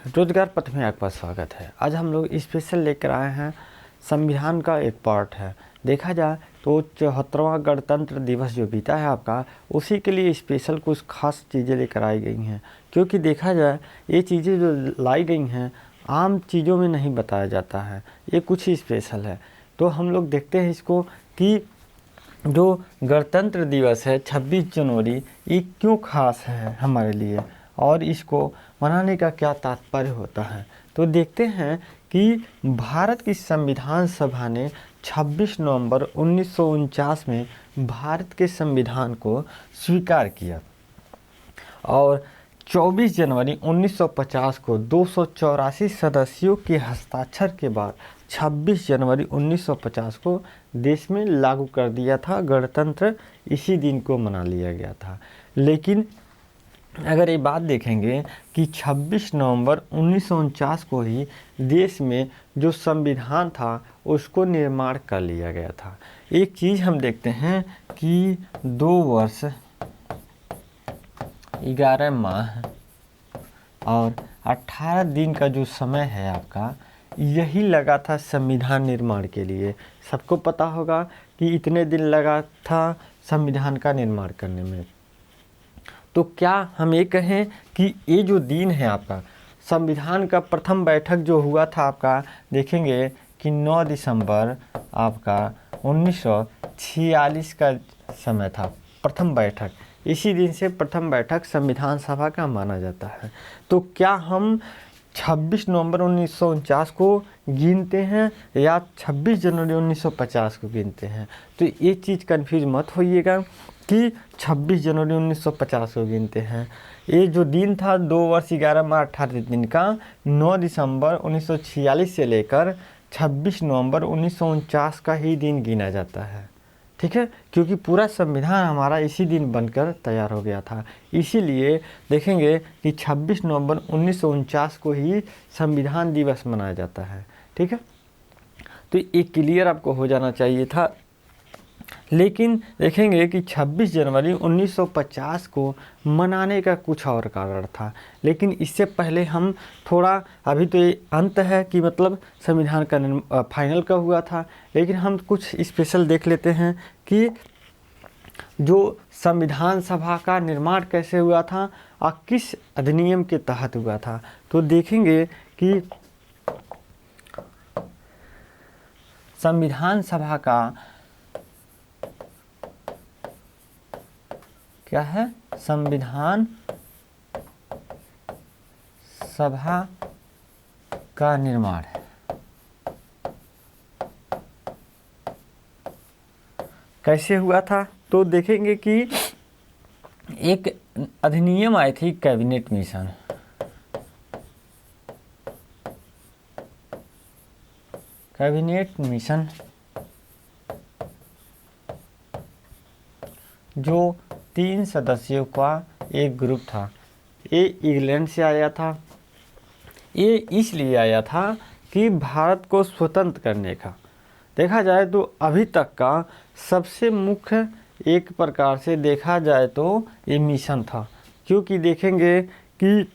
रोजगार पथ में आपका स्वागत है। आज हम लोग स्पेशल लेकर आए हैं, संविधान का एक पार्ट है। देखा जाए तो 74वां गणतंत्र दिवस जो बीता है आपका, उसी के लिए स्पेशल कुछ खास चीज़ें लेकर आई गई हैं। क्योंकि देखा जाए ये चीज़ें जो लाई गई हैं आम चीज़ों में नहीं बताया जाता है, ये कुछ ही स्पेशल है। तो हम लोग देखते हैं इसको कि जो गणतंत्र दिवस है 26 जनवरी, ये क्यों खास है हमारे लिए और इसको मनाने का क्या तात्पर्य होता है। तो देखते हैं कि भारत की संविधान सभा ने 26 नवंबर 1949 में भारत के संविधान को स्वीकार किया और 24 जनवरी 1950 को 284 सदस्यों के हस्ताक्षर के बाद 26 जनवरी 1950 को देश में लागू कर दिया था। गणतंत्र इसी दिन को मना लिया गया था। लेकिन अगर ये बात देखेंगे कि 26 नवंबर 1949 को ही देश में जो संविधान था उसको निर्माण कर लिया गया था। एक चीज़ हम देखते हैं कि 2 वर्ष 11 माह और 18 दिन का जो समय है आपका, यही लगा था संविधान निर्माण के लिए। सबको पता होगा कि इतने दिन लगा था संविधान का निर्माण करने में। तो क्या हम ये कहें कि ये जो दिन है आपका, संविधान का प्रथम बैठक जो हुआ था आपका, देखेंगे कि 9 दिसंबर आपका 1946 का समय था प्रथम बैठक। इसी दिन से प्रथम बैठक संविधान सभा का माना जाता है। तो क्या हम 26 नवंबर 1949 को गिनते हैं या 26 जनवरी 1950 को गिनते हैं? तो ये चीज़ कन्फ्यूज मत होइएगा कि 26 जनवरी 1950 को गिनते हैं। ये जो दिन था 2 वर्ष 11 माह 18 दिन का, 9 दिसंबर 1946 से लेकर 26 नवंबर 1949 का ही दिन गिना जाता है। ठीक है, क्योंकि पूरा संविधान हमारा इसी दिन बनकर तैयार हो गया था। इसीलिए देखेंगे कि 26 नवंबर 1949 को ही संविधान दिवस मनाया जाता है। ठीक है, तो ये क्लियर आपको हो जाना चाहिए था। लेकिन देखेंगे कि 26 जनवरी 1950 को मनाने का कुछ और कारण था। लेकिन इससे पहले हम थोड़ा, अभी तो ये अंत है कि मतलब संविधान का फाइनल का हुआ था, लेकिन हम कुछ स्पेशल देख लेते हैं कि जो संविधान सभा का निर्माण कैसे हुआ था और किस अधिनियम के तहत हुआ था। तो देखेंगे कि संविधान सभा का क्या है, संविधान सभा का निर्माण है। कैसे हुआ था? तो देखेंगे कि एक अधिनियम आई थी, कैबिनेट मिशन। कैबिनेट मिशन जो 3 सदस्यों का एक ग्रुप था। ये इंग्लैंड से आया था। ये इसलिए आया था कि भारत को स्वतंत्र करने का, देखा जाए तो अभी तक का सबसे मुख्य, एक प्रकार से देखा जाए तो ये मिशन था। क्योंकि देखेंगे कि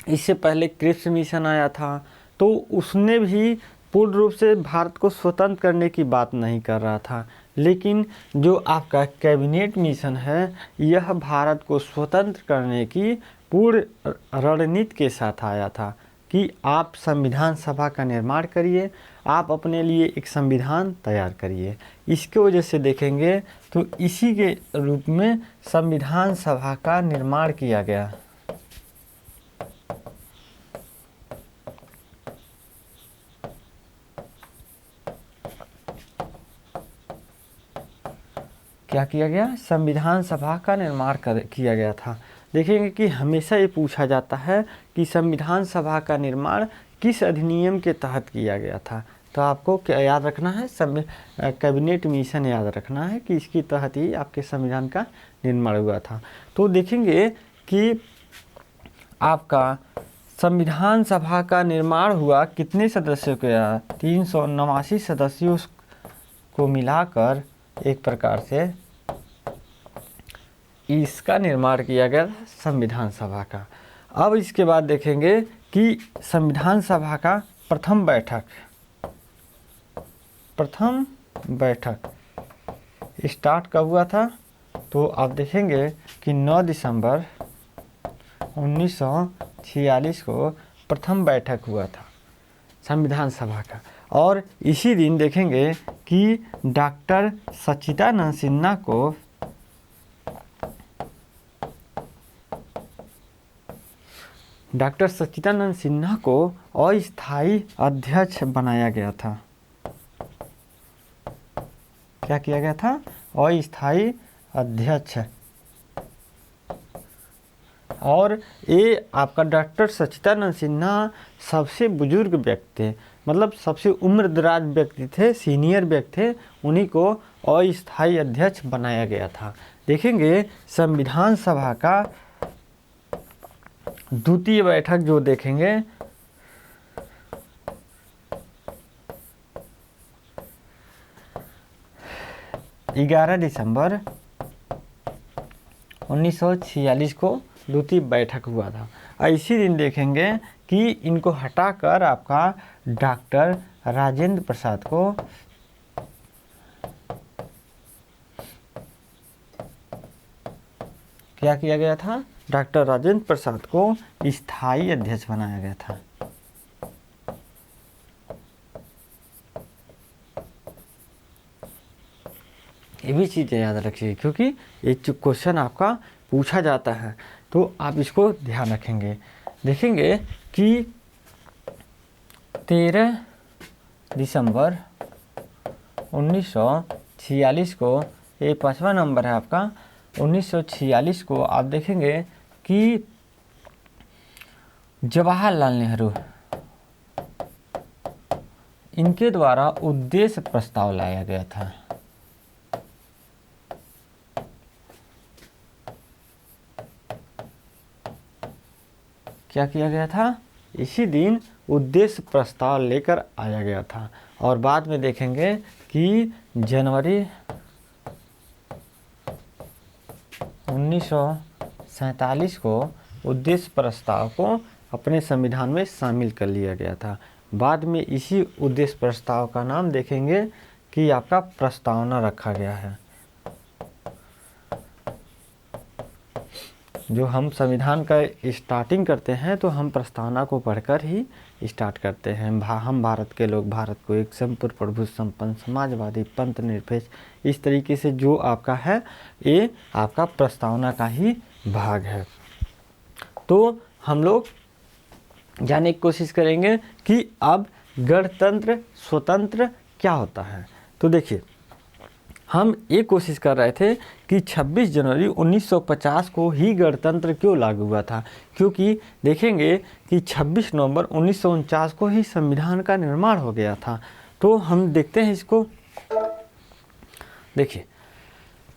इससे पहले क्रिप्स मिशन आया था, तो उसने भी पूर्ण रूप से भारत को स्वतंत्र करने की बात नहीं कर रहा था। लेकिन जो आपका कैबिनेट मिशन है, यह भारत को स्वतंत्र करने की पूर्ण रणनीति के साथ आया था कि आप संविधान सभा का निर्माण करिए, आप अपने लिए एक संविधान तैयार करिए। इसके वजह से देखेंगे तो इसी के रूप में संविधान सभा का निर्माण किया गया। क्या किया गया? संविधान सभा का निर्माण किया गया था। देखेंगे कि हमेशा ये पूछा जाता है कि संविधान सभा का निर्माण किस अधिनियम के तहत किया गया था। तो आपको क्या याद रखना है? कैबिनेट मिशन याद रखना है कि इसके तहत ही आपके संविधान का निर्माण हुआ था। तो देखेंगे कि आपका संविधान सभा का निर्माण हुआ कितने सदस्यों के? 379 सदस्यों को मिलाकर एक प्रकार से इसका निर्माण किया गया संविधान सभा का। अब इसके बाद देखेंगे कि संविधान सभा का प्रथम बैठक स्टार्ट कब हुआ था, तो आप देखेंगे कि 9 दिसंबर 1946 को प्रथम बैठक हुआ था संविधान सभा का। और इसी दिन देखेंगे कि डॉक्टर सच्चिदानंद सिन्हा को अस्थायी अध्यक्ष बनाया गया था। क्या किया गया था? अस्थायी अध्यक्ष। और ये आपका डॉक्टर सच्चिदानंद सिन्हा सबसे बुजुर्ग व्यक्ति थे, मतलब सबसे उम्रदराज व्यक्ति थे, सीनियर व्यक्ति थे, उन्हीं को अस्थायी अध्यक्ष बनाया गया था। देखेंगे संविधान सभा का द्वितीय बैठक जो देखेंगे 11 दिसंबर 1946 को द्वितीय बैठक हुआ था। इसी दिन देखेंगे कि इनको हटाकर आपका डॉक्टर राजेंद्र प्रसाद को क्या किया गया था? डॉक्टर राजेंद्र प्रसाद को स्थायी अध्यक्ष बनाया गया था। ये भी चीज़ें याद रखिए, क्योंकि ये क्वेश्चन आपका पूछा जाता है, तो आप इसको ध्यान रखेंगे। देखेंगे कि 13 दिसंबर 1946 को, ये 5वां नंबर है आपका, 1946 को आप देखेंगे कि जवाहरलाल नेहरू इनके द्वारा उद्देश्य प्रस्ताव लाया गया था। क्या किया गया था? इसी दिन उद्देश्य प्रस्ताव लेकर आया गया था। और बाद में देखेंगे कि जनवरी 1947 को उद्देश्य प्रस्ताव को अपने संविधान में शामिल कर लिया गया था। बाद में इसी उद्देश्य प्रस्ताव का नाम देखेंगे कि आपका प्रस्तावना रखा गया है। जो हम संविधान का स्टार्टिंग करते हैं तो हम प्रस्तावना को पढ़कर ही स्टार्ट करते हैं। हम भारत के लोग, भारत को एक संपूर्ण प्रभु संपन्न समाजवादी पंथ निरपेक्ष, इस तरीके से जो आपका है ये आपका प्रस्तावना का ही भाग है। तो हम लोग जानने की कोशिश करेंगे कि अब गणतंत्र स्वतंत्र क्या होता है। तो देखिए, हम ये कोशिश कर रहे थे कि 26 जनवरी 1950 को ही गणतंत्र क्यों लागू हुआ था, क्योंकि देखेंगे कि 26 नवंबर 1949 को ही संविधान का निर्माण हो गया था। तो हम देखते हैं इसको। देखिए,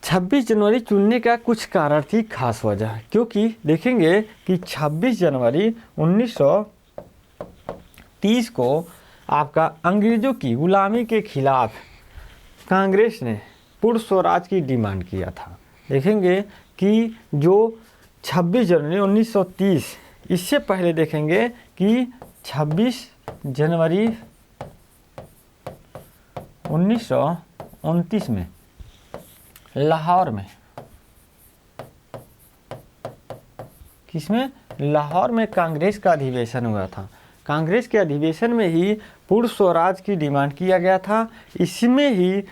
26 जनवरी चुनने का कुछ कारण थी, खास वजह, क्योंकि देखेंगे कि 26 जनवरी 1930 को आपका अंग्रेज़ों की गुलामी के खिलाफ कांग्रेस ने पूर्ण स्वराज की डिमांड किया था। देखेंगे कि जो 26 जनवरी 1930, इससे पहले देखेंगे कि 26 जनवरी 1929 में लाहौर में, किसमें? लाहौर में कांग्रेस का अधिवेशन हुआ था। कांग्रेस के अधिवेशन में ही पूर्ण स्वराज की डिमांड किया गया था। इसमें ही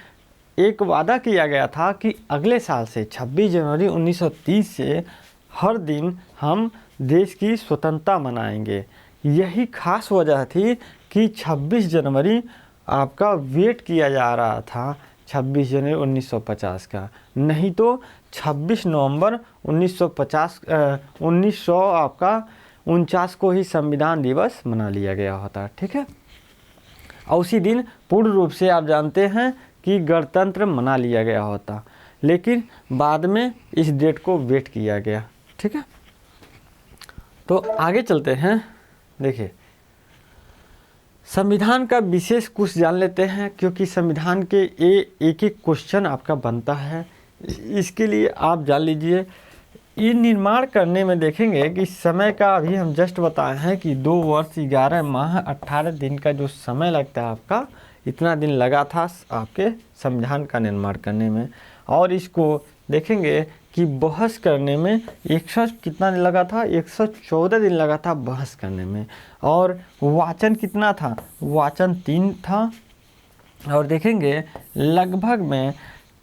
एक वादा किया गया था कि अगले साल से 26 जनवरी 1930 से हर दिन हम देश की स्वतंत्रता मनाएंगे। यही खास वजह थी कि 26 जनवरी आपका वेट किया जा रहा था 26 जनवरी 1950 का, नहीं तो 26 नवंबर 1949 को ही संविधान दिवस मना लिया गया होता। ठीक है, और उसी दिन पूर्ण रूप से आप जानते हैं कि गणतंत्र मना लिया गया होता, लेकिन बाद में इस डेट को वेट किया गया। ठीक है, तो आगे चलते हैं। देखिए, संविधान का विशेष कुछ जान लेते हैं, क्योंकि संविधान के एक एक क्वेश्चन आपका बनता है। इसके लिए आप जान लीजिए ये निर्माण करने में देखेंगे कि समय का अभी हम जस्ट बताए हैं कि 2 वर्ष 11 माह 18 दिन का जो समय लगता है आपका, इतना दिन लगा था आपके संविधान का निर्माण करने में। और इसको देखेंगे कि बहस करने में 100 कितना दिन लगा था, 114 दिन लगा था बहस करने में। और वाचन कितना था, वाचन 3 था। और देखेंगे लगभग में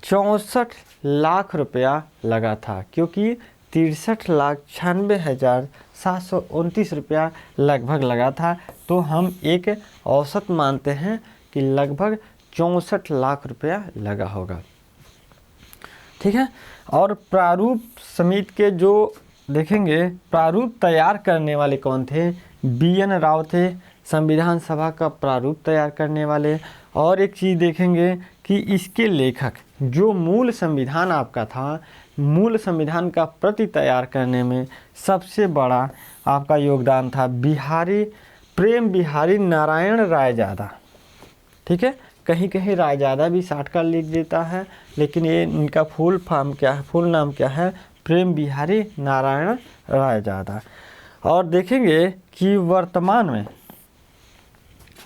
64 लाख रुपया लगा था, क्योंकि 63,96,729 रुपया लगभग लगा था। तो हम एक औसत मानते हैं कि लगभग 64 लाख रुपया लगा होगा। ठीक है। और प्रारूप समिति के जो देखेंगे प्रारूप तैयार करने वाले कौन थे, BN राव थे, संविधान सभा का प्रारूप तैयार करने वाले। और एक चीज़ देखेंगे कि इसके लेखक, जो मूल संविधान आपका था, मूल संविधान का प्रति तैयार करने में सबसे बड़ा आपका योगदान था प्रेम बिहारी नारायण रायजादा। ठीक है, कहीं कहीं रायजादा भी शॉर्टकट लिख देता है, लेकिन ये इनका फुल नाम क्या है, प्रेम बिहारी नारायण रायजादा। और देखेंगे कि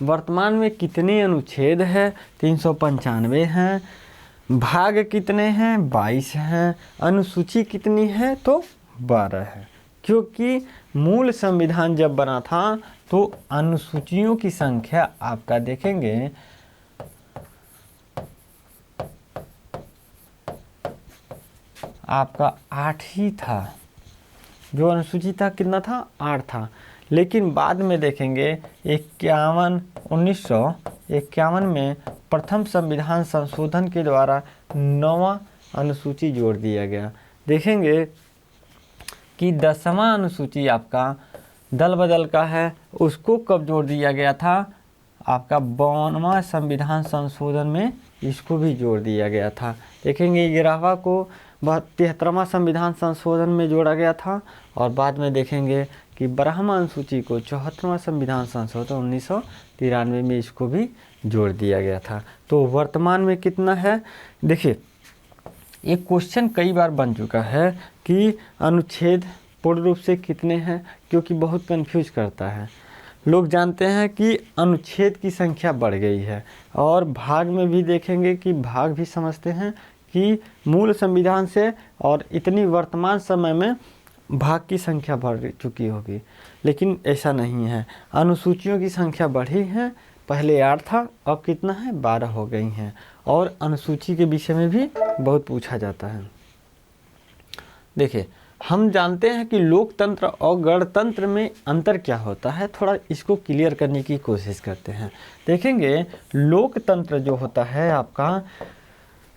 वर्तमान में कितने अनुच्छेद है, 395 हैं। भाग कितने हैं, 22 हैं। अनुसूची कितनी है, तो 12 है। क्योंकि मूल संविधान जब बना था तो अनुसूचियों की संख्या आपका देखेंगे आपका 8 ही था। जो अनुसूची था कितना था, 8 था। लेकिन बाद में देखेंगे 1951 में प्रथम संविधान संशोधन के द्वारा 9वां अनुसूची जोड़ दिया गया। देखेंगे कि 10वां अनुसूची आपका दल बदल का है, उसको कब जोड़ दिया गया था, आपका 52वां संविधान संशोधन में इसको भी जोड़ दिया गया था। देखेंगे 11वां को 73वां संविधान संशोधन में जोड़ा गया था। और बाद में देखेंगे कि 12वां अनुसूची को 74वां संविधान संशोधन 1993 में इसको भी जोड़ दिया गया था। तो वर्तमान में कितना है, देखिए एक क्वेश्चन कई बार बन चुका है कि अनुच्छेद पूर्ण रूप से कितने हैं, क्योंकि बहुत कंफ्यूज करता है। लोग जानते हैं कि अनुच्छेद की संख्या बढ़ गई है, और भाग में भी देखेंगे कि भाग भी समझते हैं कि मूल संविधान से और इतनी वर्तमान समय में भाग की संख्या बढ़ चुकी होगी, लेकिन ऐसा नहीं है। अनुसूचियों की संख्या बढ़ी है, पहले 8 था, अब कितना है, 12 हो गई हैं। और अनुसूची के विषय में भी बहुत पूछा जाता है। देखिए हम जानते हैं कि लोकतंत्र और गणतंत्र में अंतर क्या होता है, थोड़ा इसको क्लियर करने की कोशिश करते हैं। देखेंगे लोकतंत्र जो होता है आपका,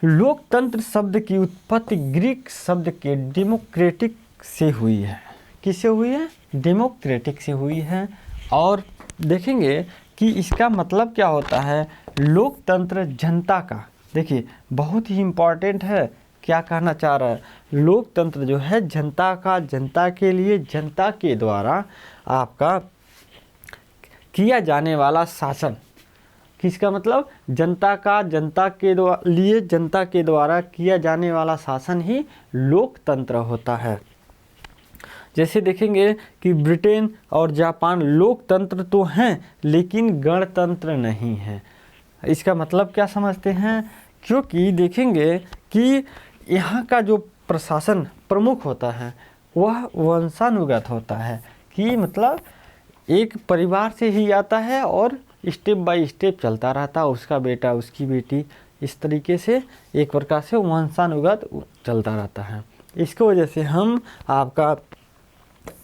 लोकतंत्र शब्द की उत्पत्ति ग्रीक शब्द के डेमोक्रेटिक से हुई है। किससे हुई है, डेमोक्रेटिक से हुई है। और देखेंगे कि इसका मतलब क्या होता है, लोकतंत्र जनता का, देखिए बहुत ही इम्पॉर्टेंट है, क्या कहना चाह रहा है, लोकतंत्र जो है जनता का, जनता के लिए, जनता के द्वारा आपका किया जाने वाला शासन। किसका मतलब, जनता का, जनता के लिए, जनता के द्वारा किया जाने वाला शासन ही लोकतंत्र होता है। जैसे देखेंगे कि ब्रिटेन और जापान लोकतंत्र तो हैं, लेकिन गणतंत्र नहीं है। इसका मतलब क्या समझते हैं, क्योंकि देखेंगे कि यहाँ का जो प्रशासन प्रमुख होता है वह वंशानुगत होता है, कि मतलब एक परिवार से ही आता है और स्टेप बाय स्टेप चलता रहता है, उसका बेटा, उसकी बेटी, इस तरीके से एक प्रकार से वंशानुगत चलता रहता है। इसकी वजह से हम आपका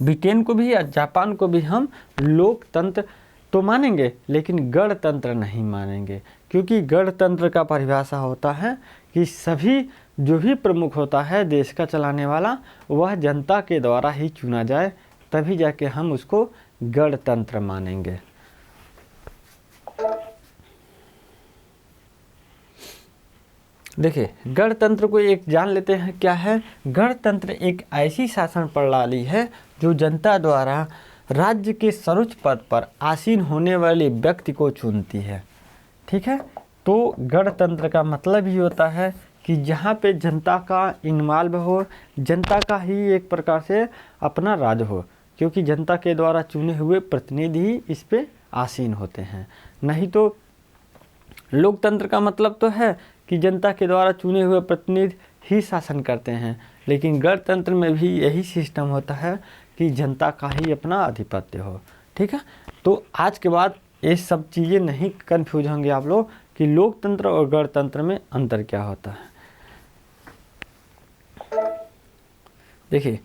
ब्रिटेन को भी या जापान को भी हम लोकतंत्र तो मानेंगे, लेकिन गणतंत्र नहीं मानेंगे। क्योंकि गणतंत्र का परिभाषा होता है कि सभी जो भी प्रमुख होता है देश का चलाने वाला, वह जनता के द्वारा ही चुना जाए, तभी जाके हम उसको गणतंत्र मानेंगे। देखिए गणतंत्र को एक जान लेते हैं क्या है। गणतंत्र एक ऐसी शासन प्रणाली है जो जनता द्वारा राज्य के सर्वोच्च पद पर आसीन होने वाले व्यक्ति को चुनती है। ठीक है, तो गणतंत्र का मतलब ही होता है कि जहाँ पे जनता का इन्वॉल्व हो, जनता का ही एक प्रकार से अपना राज हो, क्योंकि जनता के द्वारा चुने हुए प्रतिनिधि ही इस पे आसीन होते हैं। नहीं तो लोकतंत्र का मतलब तो है कि जनता के द्वारा चुने हुए प्रतिनिधि ही शासन करते हैं, लेकिन गणतंत्र में भी यही सिस्टम होता है कि जनता का ही अपना आधिपत्य हो। ठीक है, तो आज के बाद ये सब चीज़ें नहीं कन्फ्यूज होंगे आप लोग कि लोकतंत्र और गणतंत्र में अंतर क्या होता है। देखिए,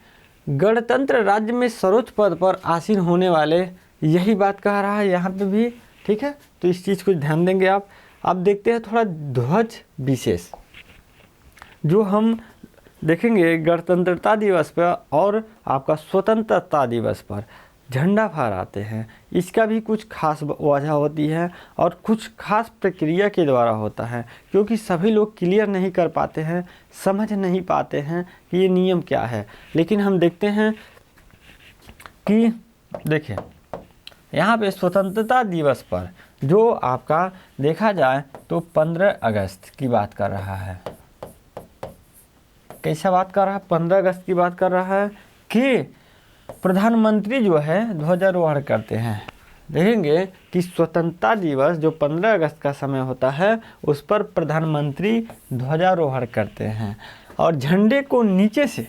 गणतंत्र राज्य में सर्वोच्च पद पर आसीन होने वाले, यही बात कह रहा है यहाँ पे भी। ठीक है, तो इस चीज़ को ध्यान देंगे आप। अब देखते हैं थोड़ा ध्वज विशेष, जो हम देखेंगे गणतंत्रता दिवस पर और आपका स्वतंत्रता दिवस पर झंडा फहराते हैं। इसका भी कुछ खास वजह होती है और कुछ खास प्रक्रिया के द्वारा होता है, क्योंकि सभी लोग क्लियर नहीं कर पाते हैं, समझ नहीं पाते हैं कि ये नियम क्या है। लेकिन हम देखते हैं कि देखिए यहाँ पे स्वतंत्रता दिवस पर जो आपका देखा जाए तो 15 अगस्त की बात कर रहा है। कैसा बात कर रहा है? 15 अगस्त की बात कर रहा है कि प्रधानमंत्री जो है ध्वजारोहण करते हैं। देखेंगे कि स्वतंत्रता दिवस जो 15 अगस्त का समय होता है, उस पर प्रधानमंत्री ध्वजारोहण करते हैं और झंडे को नीचे से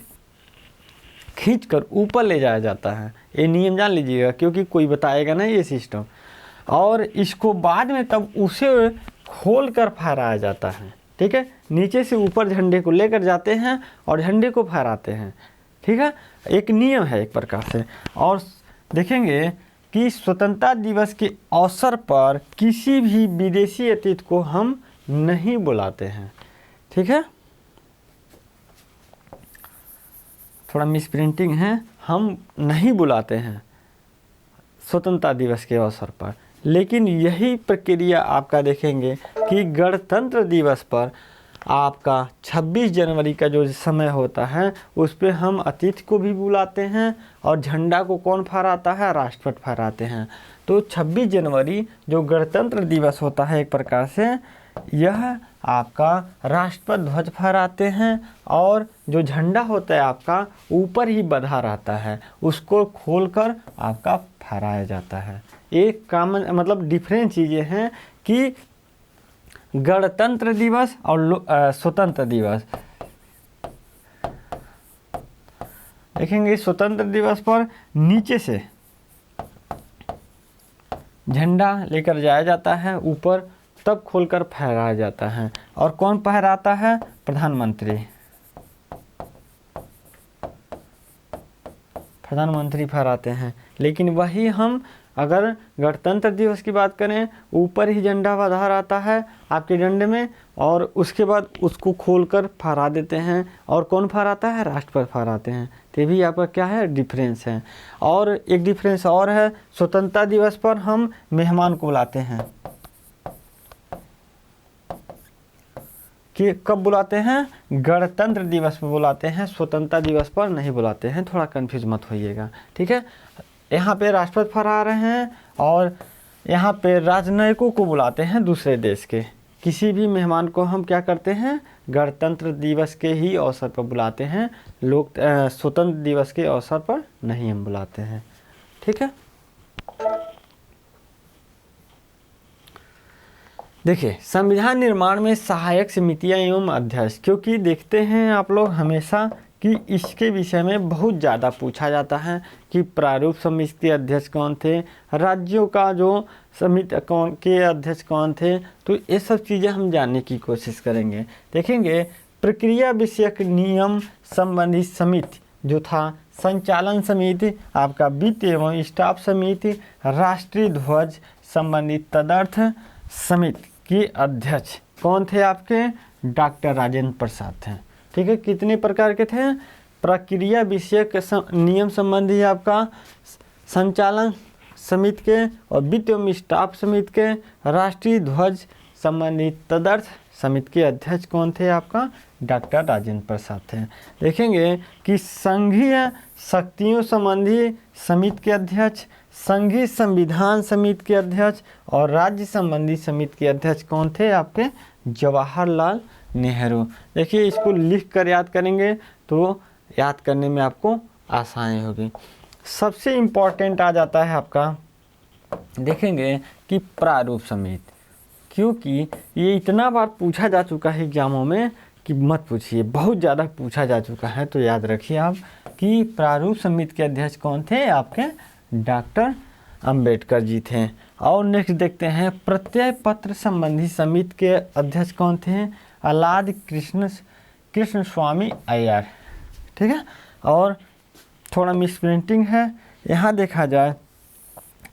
खींचकर ऊपर ले जाया जाता है। ये नियम जान लीजिएगा, क्योंकि कोई बताएगा ना ये सिस्टम। और इसको बाद में तब उसे खोल कर फहराया जाता है। ठीक है, नीचे से ऊपर झंडे को लेकर जाते हैं और झंडे को फहराते हैं। ठीक है, एक नियम है एक प्रकार से। और देखेंगे कि स्वतंत्रता दिवस के अवसर पर किसी भी विदेशी अतिथि को हम नहीं बुलाते हैं। ठीक है, थोड़ा मिसप्रिंटिंग है, हम नहीं बुलाते हैं स्वतंत्रता दिवस के अवसर पर। लेकिन यही प्रक्रिया आपका देखेंगे कि गणतंत्र दिवस पर आपका 26 जनवरी का जो समय होता है, उस पे हम अतिथि को भी बुलाते हैं और झंडा को कौन फहराता है? राष्ट्रपति फहराते हैं। तो 26 जनवरी जो गणतंत्र दिवस होता है एक प्रकार से, यह आपका राष्ट्रपति ध्वज फहराते हैं और जो झंडा होता है आपका ऊपर ही बंधा रहता है, उसको खोलकर आपका फहराया जाता है। एक कॉमन मतलब डिफरेंट चीज़ें हैं कि गणतंत्र दिवस और स्वतंत्र दिवस। देखेंगे स्वतंत्र दिवस पर नीचे से झंडा लेकर जाया जाता है ऊपर, तब खोलकर फहराया जाता है। और कौन फहराता है? प्रधानमंत्री। प्रधानमंत्री फहराते हैं। लेकिन वही हम अगर गणतंत्र दिवस की बात करें, ऊपर ही झंडा बंधा रहता है आपके डंडे में और उसके बाद उसको खोलकर फहरा देते हैं। और कौन फहराता है? राष्ट्रपति फहराते हैं। तो भी आपका क्या है? डिफरेंस है। और एक डिफरेंस और है, स्वतंत्रता दिवस पर हम मेहमान को बुलाते हैं। कि कब बुलाते हैं? गणतंत्र दिवस पर बुलाते हैं, स्वतंत्रता दिवस पर नहीं बुलाते हैं। थोड़ा कंफ्यूज मत होइएगा। ठीक है, यहाँ पे राष्ट्रपति फहरा रहे हैं और यहाँ पे राजनयिकों को बुलाते हैं दूसरे देश के। किसी भी मेहमान को हम क्या करते हैं? गणतंत्र दिवस के ही अवसर पर बुलाते हैं, स्वतंत्र दिवस के अवसर पर नहीं हम बुलाते हैं। ठीक है, देखिए संविधान निर्माण में सहायक समितियां एवं अध्यक्ष, क्योंकि देखते हैं आप लोग हमेशा कि इसके विषय में बहुत ज़्यादा पूछा जाता है कि प्रारूप समिति के अध्यक्ष कौन थे, राज्यों का जो समिति कौन के अध्यक्ष कौन थे। तो ये सब चीज़ें हम जानने की कोशिश करेंगे। देखेंगे प्रक्रिया विषयक नियम संबंधी समिति जो था, संचालन समिति, आपका वित्त एवं स्टाफ समिति, राष्ट्रीय ध्वज संबंधी तदर्थ समिति के अध्यक्ष कौन थे? आपके डॉक्टर राजेंद्र प्रसाद थे। ठीक है, कितने प्रकार के थे? प्रक्रिया विषयक नियम संबंधी आपका संचालन समिति के और वित्त एवं स्टाफ समिति के, राष्ट्रीय ध्वज संबंधी तदर्थ समिति के अध्यक्ष कौन थे? आपका डॉक्टर राजेंद्र प्रसाद थे। देखेंगे कि संघीय शक्तियों संबंधी समिति के अध्यक्ष, संघीय संविधान समिति के अध्यक्ष और राज्य संबंधी समिति के अध्यक्ष कौन थे? आपके जवाहरलाल नेहरू। देखिए इसको लिख कर याद करेंगे तो याद करने में आपको आसानी होगी। सबसे इम्पोर्टेंट आ जाता है आपका, देखेंगे कि प्रारूप समिति, क्योंकि ये इतना बार पूछा जा चुका है एग्जामों में कि मत पूछिए, बहुत ज़्यादा पूछा जा चुका है। तो याद रखिए आप कि प्रारूप समिति के अध्यक्ष कौन थे? आपके डॉक्टर अंबेडकर जी थे। और नेक्स्ट देखते हैं प्रत्यय पत्र संबंधी समिति के अध्यक्ष कौन थे? अलाद कृष्ण स्वामी अय्यर। ठीक है, और थोड़ा मिसप्रिंटिंग है, यहाँ देखा जाए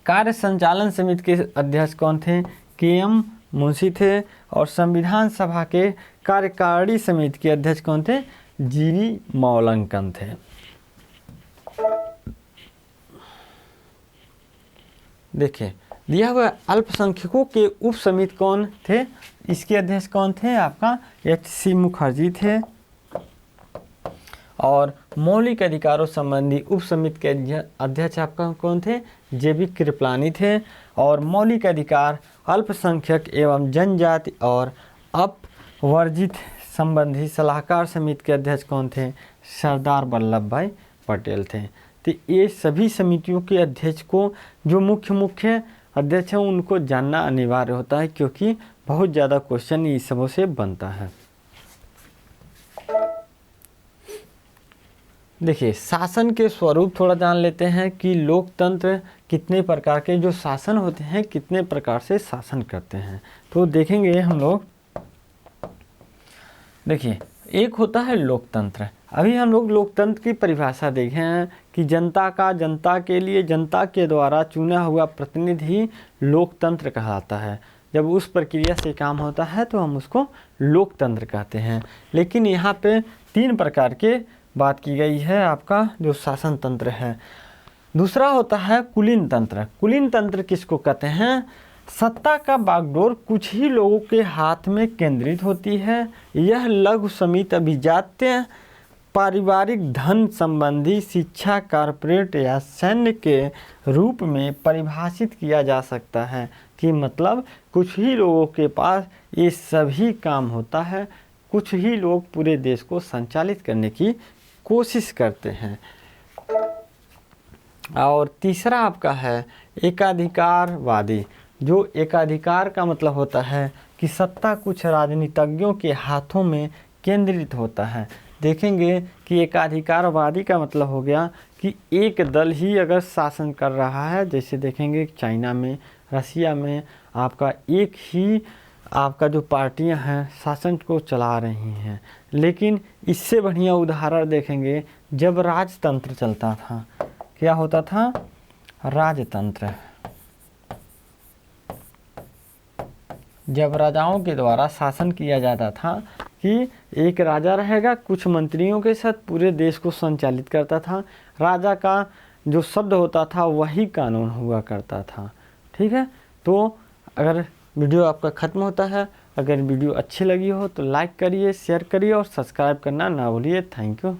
कार्य संचालन समिति के अध्यक्ष कौन थे? के.एम. मुंशी थे। और संविधान सभा के कार्यकारिणी समिति के अध्यक्ष कौन थे? जी.वी. मौलंकन थे। देखिए दिया हुआ अल्पसंख्यकों के उप समिति कौन थे? इसके अध्यक्ष कौन थे? आपका H.C. मुखर्जी थे। और मौलिक अधिकारों संबंधी उप समिति के अध्यक्ष आपका कौन थे? J.B. कृपलानी थे। और मौलिक अधिकार, अल्पसंख्यक एवं जनजाति और अपवर्जित संबंधी सलाहकार समिति के अध्यक्ष कौन थे? सरदार वल्लभ भाई पटेल थे। तो ये सभी समितियों के अध्यक्ष को, जो मुख्य अध्यक्ष हैं, उनको जानना अनिवार्य होता है, क्योंकि बहुत ज़्यादा क्वेश्चन इस सबों से बनता है। देखिए शासन के स्वरूप थोड़ा जान लेते हैं कि लोकतंत्र कितने प्रकार के जो शासन होते हैं कितने प्रकार से शासन करते हैं। तो देखेंगे हम लोग, देखिए एक होता है लोकतंत्र। अभी हम लोग लोकतंत्र की परिभाषा देखे हैं कि जनता का, जनता के लिए, जनता के द्वारा चुना हुआ प्रतिनिधि लोकतंत्र कहलाता है। जब उस प्रक्रिया से काम होता है तो हम उसको लोकतंत्र कहते हैं। लेकिन यहाँ पे 3 प्रकार के बात की गई है आपका जो शासन तंत्र है। दूसरा होता है कुलीन तंत्र। कुलीन तंत्र किसको कहते हैं? सत्ता का बागडोर कुछ ही लोगों के हाथ में केंद्रित होती है। यह लघु समिति अभिजात्य, पारिवारिक धन संबंधी, शिक्षा, कॉर्पोरेट या सैन्य के रूप में परिभाषित किया जा सकता है। कि मतलब कुछ ही लोगों के पास ये सभी काम होता है, कुछ ही लोग पूरे देश को संचालित करने की कोशिश करते हैं। और तीसरा आपका है एकाधिकारवादी। जो एकाधिकार का मतलब होता है कि सत्ता कुछ राजनीतिज्ञों के हाथों में केंद्रित होता है। देखेंगे कि एकाधिकारवादी का मतलब हो गया कि एक दल ही अगर शासन कर रहा है, जैसे देखेंगे चाइना में, रसिया में आपका एक ही आपका जो पार्टियां हैं शासन को चला रही हैं। लेकिन इससे बढ़िया उदाहरण देखेंगे जब राजतंत्र चलता था। क्या होता था? राजतंत्र। जब राजाओं के द्वारा शासन किया जाता था कि एक राजा रहेगा, कुछ मंत्रियों के साथ पूरे देश को संचालित करता था। राजा का जो शब्द होता था वही कानून हुआ करता था। ठीक है, तो अगर वीडियो आपका ख़त्म होता है, अगर वीडियो अच्छी लगी हो तो लाइक करिए, शेयर करिए और सब्सक्राइब करना ना भूलिए। Thank you.